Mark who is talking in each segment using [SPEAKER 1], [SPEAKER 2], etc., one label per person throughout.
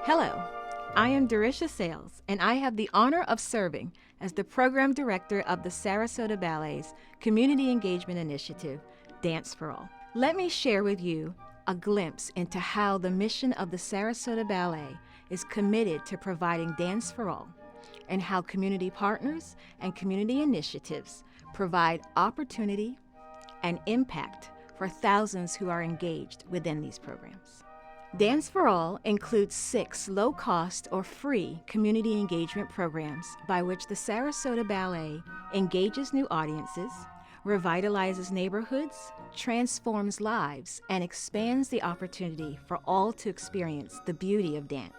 [SPEAKER 1] Hello, I am Darisha Sales, and I have the honor of serving as the Program Director of the Sarasota Ballet's Community Engagement Initiative, Dance for All. Let me share with you a glimpse into how the mission of the Sarasota Ballet is committed to providing Dance for All, and how community partners and community initiatives provide opportunity and impact for thousands who are engaged within these programs. Dance for All includes 6 low-cost or free community engagement programs by which the Sarasota Ballet engages new audiences, revitalizes neighborhoods, transforms lives, and expands the opportunity for all to experience the beauty of dance.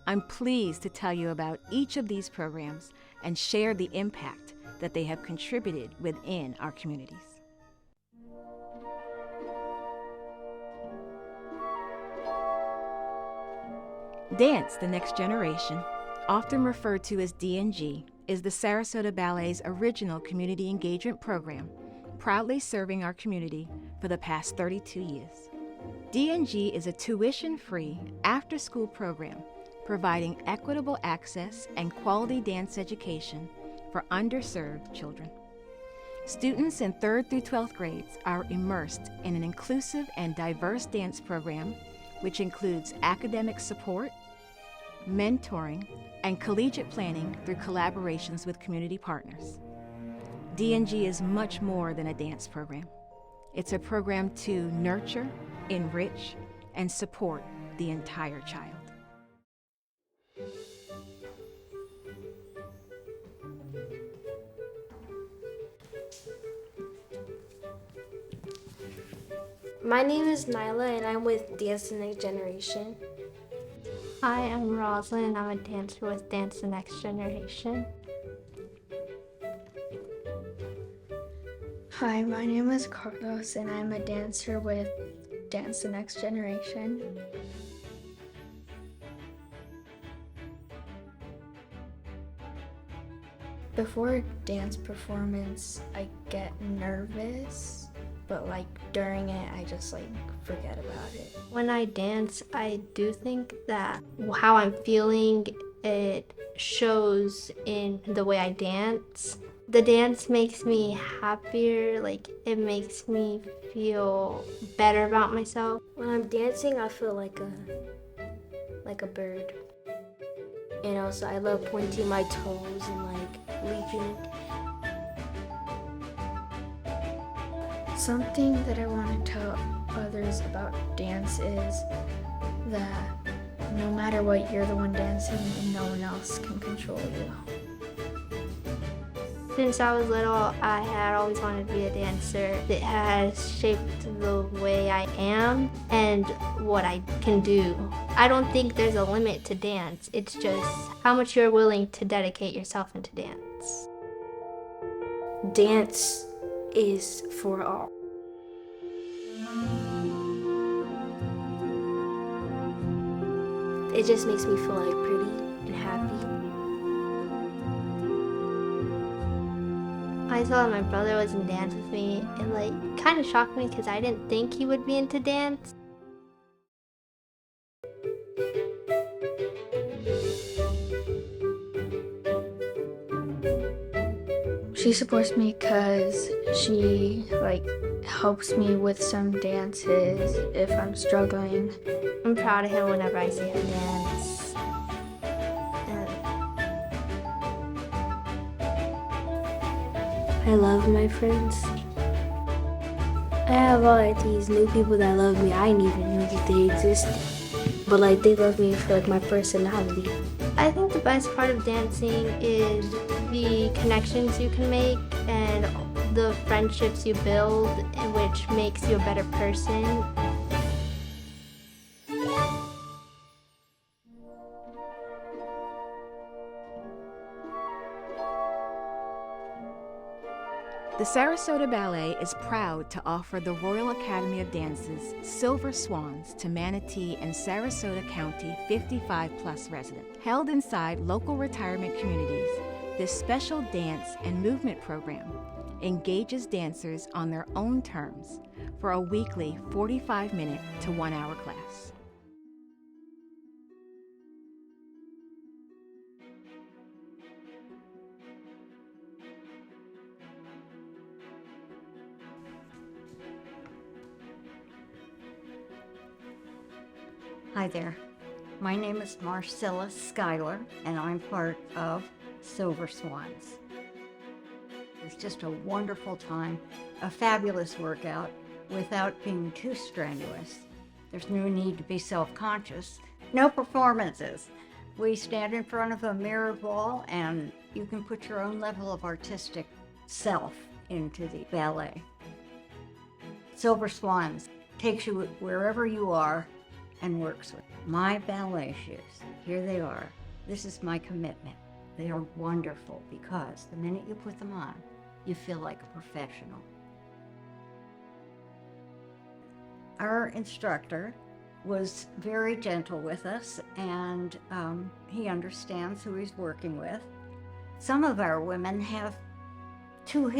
[SPEAKER 1] I'm pleased to tell you about each of these programs and share the impact that they have contributed within our communities. Dance the Next Generation, often referred to as D&G, is the Sarasota Ballet's original community engagement program, proudly serving our community for the past 32 years. D&G is a tuition-free, after-school program providing equitable access and quality dance education for underserved children. Students in 3rd through 12th grades are immersed in an inclusive and diverse dance program which includes academic support, mentoring, and collegiate planning through collaborations with community partners. D&G is much more than a dance program. It's a program to nurture, enrich, and support the entire child.
[SPEAKER 2] My name is Nyla and I'm with Dance the Next Generation.
[SPEAKER 3] Hi, I'm Rosalind. I'm a dancer with Dance the Next Generation.
[SPEAKER 4] Hi, my name is Carlos and I'm a dancer with Dance the Next Generation. Before a dance performance, I get nervous, but during it, I just forget about it.
[SPEAKER 3] When I dance, I do think that how I'm feeling, it shows in the way I dance. The dance makes me happier, it makes me feel better about myself.
[SPEAKER 2] When I'm dancing, I feel like a bird. And also I love pointing my toes and leaping.
[SPEAKER 4] Something that I want to tell others about dance is that no matter what, you're the one dancing and no one else can control you.
[SPEAKER 3] Since I was little, I had always wanted to be a dancer. It has shaped the way I am and what I can do. I don't think there's a limit to dance. It's just how much you're willing to dedicate yourself into dance.
[SPEAKER 2] Dance is for all. It just makes me feel pretty and happy.
[SPEAKER 3] I saw that my brother was in dance with me, and kind of shocked me because I didn't think he would be into dance.
[SPEAKER 4] She supports me because she helps me with some dances if I'm struggling.
[SPEAKER 3] I'm proud of him whenever I see him dance.
[SPEAKER 2] I love my friends. I have all these new people that love me. I didn't even know that they existed. But they love me for my personality.
[SPEAKER 3] I think the best part of dancing is the connections you can make and the friendships you build, which makes you a better person.
[SPEAKER 1] The Sarasota Ballet is proud to offer the Royal Academy of Dance's Silver Swans to Manatee and Sarasota County 55-plus residents. Held inside local retirement communities, this special dance and movement program engages dancers on their own terms for a weekly 45-minute to 1-hour class.
[SPEAKER 5] Hi there. My name is Marcella Schuyler, and I'm part of Silver Swans. It's just a wonderful time, a fabulous workout without being too strenuous. There's no need to be self-conscious. No performances. We stand in front of a mirrored wall, and you can put your own level of artistic self into the ballet. Silver Swans takes you wherever you are and works with my ballet shoes. Here they are. This is my commitment. They are wonderful because the minute you put them on, you feel like a professional. Our instructor was very gentle with us, and he understands who he's working with. Some of our women have two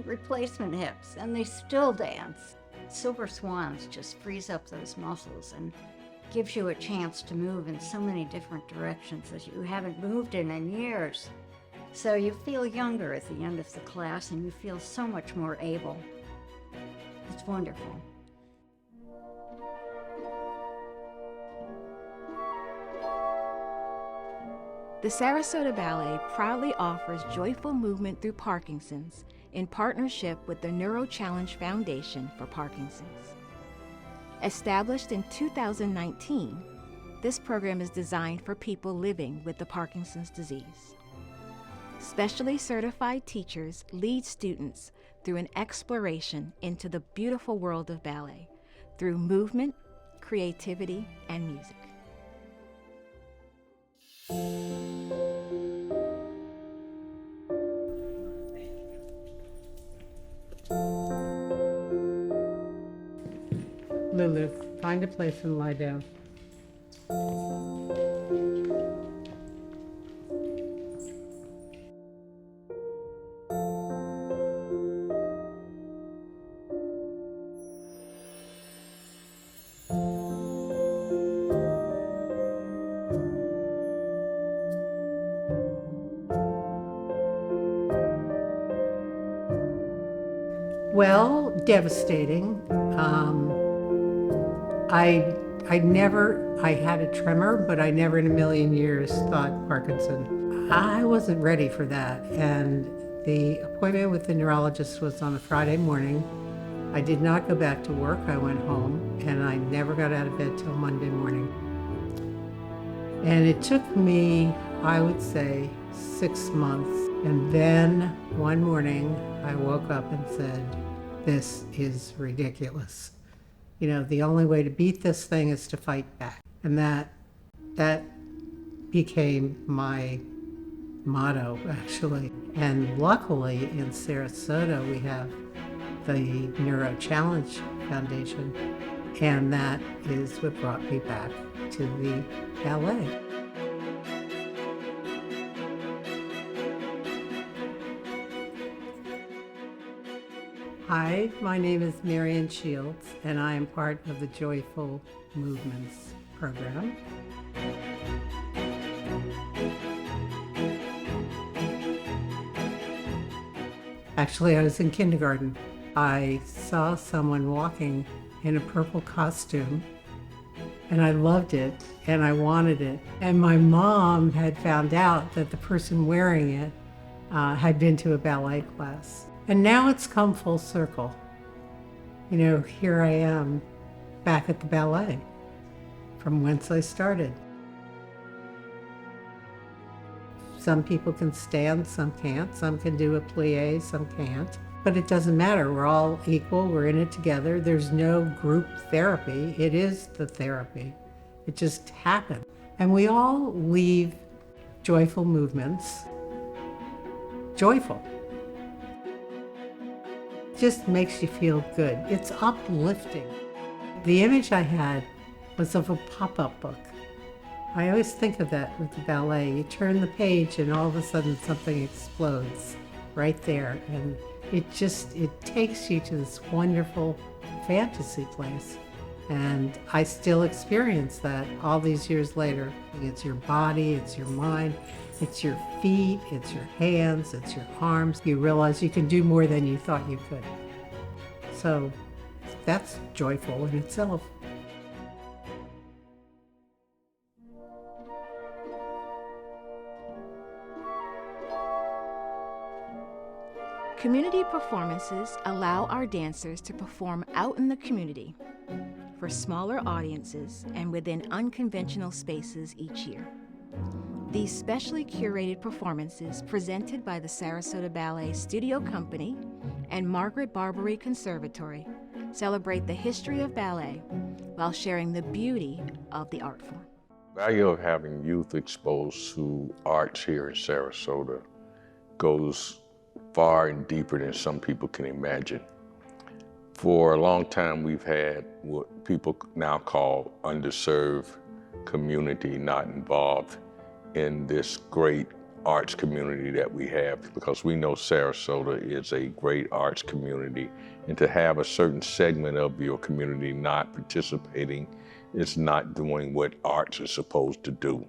[SPEAKER 5] replacement hips, and they still dance. Silver Swans just frees up those muscles and gives you a chance to move in so many different directions that you haven't moved in years. So you feel younger at the end of the class, and you feel so much more able. It's wonderful.
[SPEAKER 1] The Sarasota Ballet proudly offers joyful movement through Parkinson's in partnership with the Neuro Challenge Foundation for Parkinson's. Established in 2019, this program is designed for people living with the Parkinson's disease. Specially certified teachers lead students through an exploration into the beautiful world of ballet through movement, creativity, and music.
[SPEAKER 6] Lulu, find a place and lie down. Well, devastating. I had a tremor, but I never in a million years thought Parkinson. I wasn't ready for that. And the appointment with the neurologist was on a Friday morning. I did not go back to work. I went home, and I never got out of bed till Monday morning. And it took me, I would say, 6 months. And then one morning I woke up and said, this is ridiculous. You know, the only way to beat this thing is to fight back. And that became my motto, actually. And luckily in Sarasota, we have the Neuro Challenge Foundation. And that is what brought me back to the ballet. Hi, my name is Marian Shields, and I am part of the Joyful Movements program. Actually, I was in kindergarten. I saw someone walking in a purple costume, and I loved it, and I wanted it. And my mom had found out that the person wearing it had been to a ballet class. And now it's come full circle. You know, here I am back at the ballet from whence I started. Some people can stand, some can't. Some can do a plie, some can't. But it doesn't matter. We're all equal. We're in it together. There's no group therapy. It is the therapy. It just happened. And we all leave joyful movements joyful. Just makes you feel good. It's uplifting. The image I had was of a pop-up book. I always think of that with the ballet. You turn the page and all of a sudden something explodes right there. And it takes you to this wonderful fantasy place. And I still experience that all these years later. It's your body, it's your mind, it's your feet, it's your hands, it's your arms. You realize you can do more than you thought you could. So that's joyful in itself.
[SPEAKER 1] Community performances allow our dancers to perform out in the community for smaller audiences and within unconventional spaces each year. These specially curated performances presented by the Sarasota Ballet Studio Company and Margaret Barbary Conservatory celebrate the history of ballet while sharing the beauty of the art form.
[SPEAKER 7] The value of having youth exposed to arts here in Sarasota goes far and deeper than some people can imagine. For a long time, we've had what people now call underserved community not involved in this great arts community that we have, because we know Sarasota is a great arts community, and to have a certain segment of your community not participating is not doing what arts is supposed to do.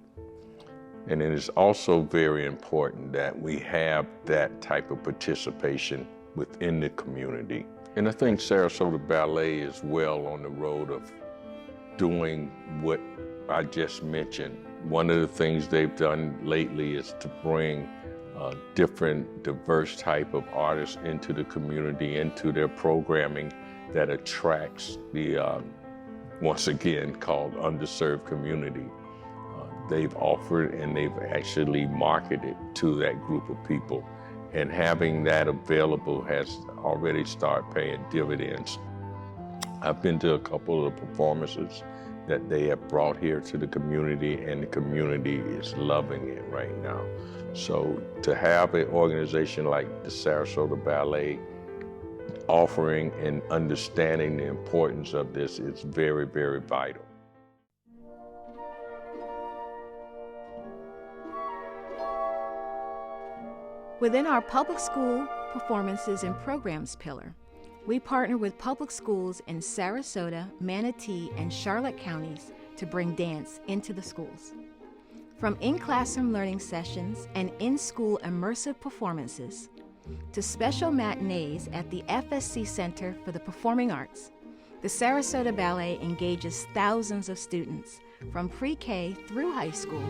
[SPEAKER 7] And it is also very important that we have that type of participation within the community. And I think Sarasota Ballet is well on the road of doing what I just mentioned. One of the things they've done lately is to bring different diverse type of artists into the community, into their programming that attracts the, once again, called underserved community. They've offered and they've actually marketed to that group of people. And having that available has already started paying dividends. I've been to a couple of performances that they have brought here to the community, and the community is loving it right now. So to have an organization like the Sarasota Ballet offering and understanding the importance of this is very, very vital.
[SPEAKER 1] Within our public school performances and programs pillar, we partner with public schools in Sarasota, Manatee, and Charlotte counties to bring dance into the schools. From in-classroom learning sessions and in-school immersive performances to special matinees at the FSC Center for the Performing Arts, the Sarasota Ballet engages thousands of students from pre-K through high school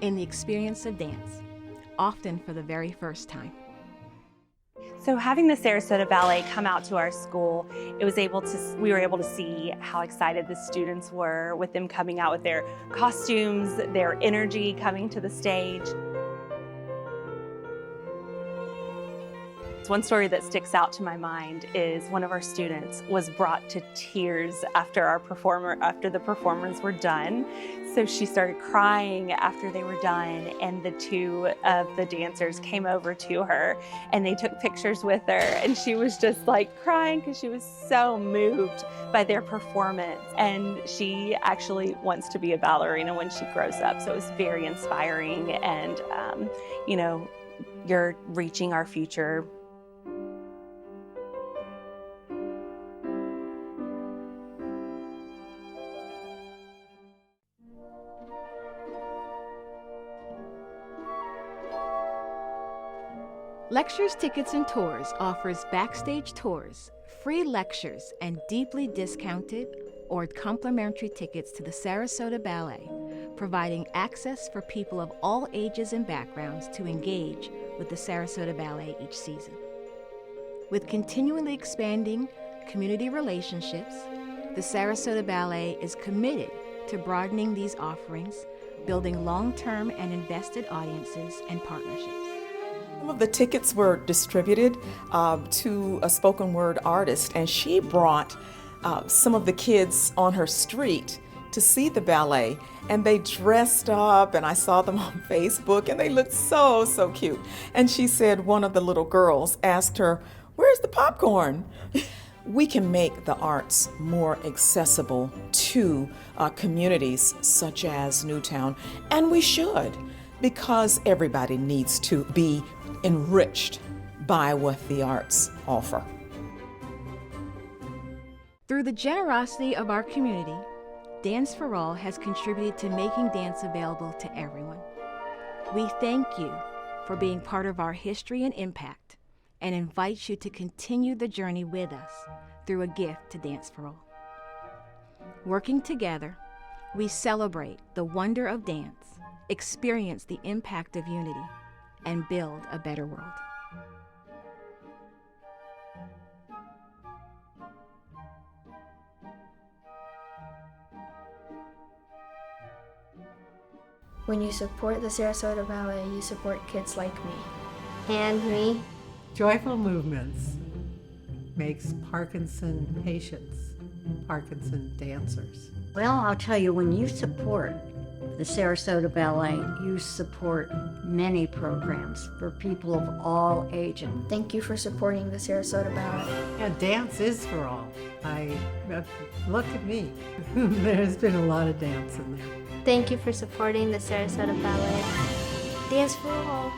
[SPEAKER 1] in the experience of dance, often for the very first time.
[SPEAKER 8] So having the Sarasota Ballet come out to our school, we were able to see how excited the students were with them coming out with their costumes, their energy coming to the stage. One story that sticks out to my mind is one of our students was brought to tears after the performers were done. So she started crying after they were done, and the two of the dancers came over to her and they took pictures with her, and she was just like crying because she was so moved by their performance. And she actually wants to be a ballerina when she grows up. So it was very inspiring, and you're reaching our future.
[SPEAKER 1] Lectures, Tickets, and Tours offers backstage tours, free lectures, and deeply discounted or complimentary tickets to the Sarasota Ballet, providing access for people of all ages and backgrounds to engage with the Sarasota Ballet each season. With continually expanding community relationships, the Sarasota Ballet is committed to broadening these offerings, building long-term and invested audiences and partnerships.
[SPEAKER 9] Some of the tickets were distributed to a spoken word artist, and she brought some of the kids on her street to see the ballet, and they dressed up, and I saw them on Facebook, and they looked so, so cute. And she said one of the little girls asked her, "Where's the popcorn?" We can make the arts more accessible to communities such as Newtown, and we should, because everybody needs to be enriched by what the arts offer.
[SPEAKER 1] Through the generosity of our community, Dance for All has contributed to making dance available to everyone. We thank you for being part of our history and impact, and invite you to continue the journey with us through a gift to Dance for All. Working together, we celebrate the wonder of dance, experience the impact of unity, and build a better world.
[SPEAKER 4] When you support the Sarasota Ballet, you support kids like me.
[SPEAKER 3] And me.
[SPEAKER 6] Joyful movements makes Parkinson patients Parkinson dancers.
[SPEAKER 5] Well, I'll tell you, when you support the Sarasota Ballet, you support many programs for people of all ages.
[SPEAKER 4] Thank you for supporting the Sarasota Ballet.
[SPEAKER 6] Yeah, dance is for all. Look at me. There's been a lot of dance in there.
[SPEAKER 3] Thank you for supporting the Sarasota Ballet.
[SPEAKER 2] Dance for all.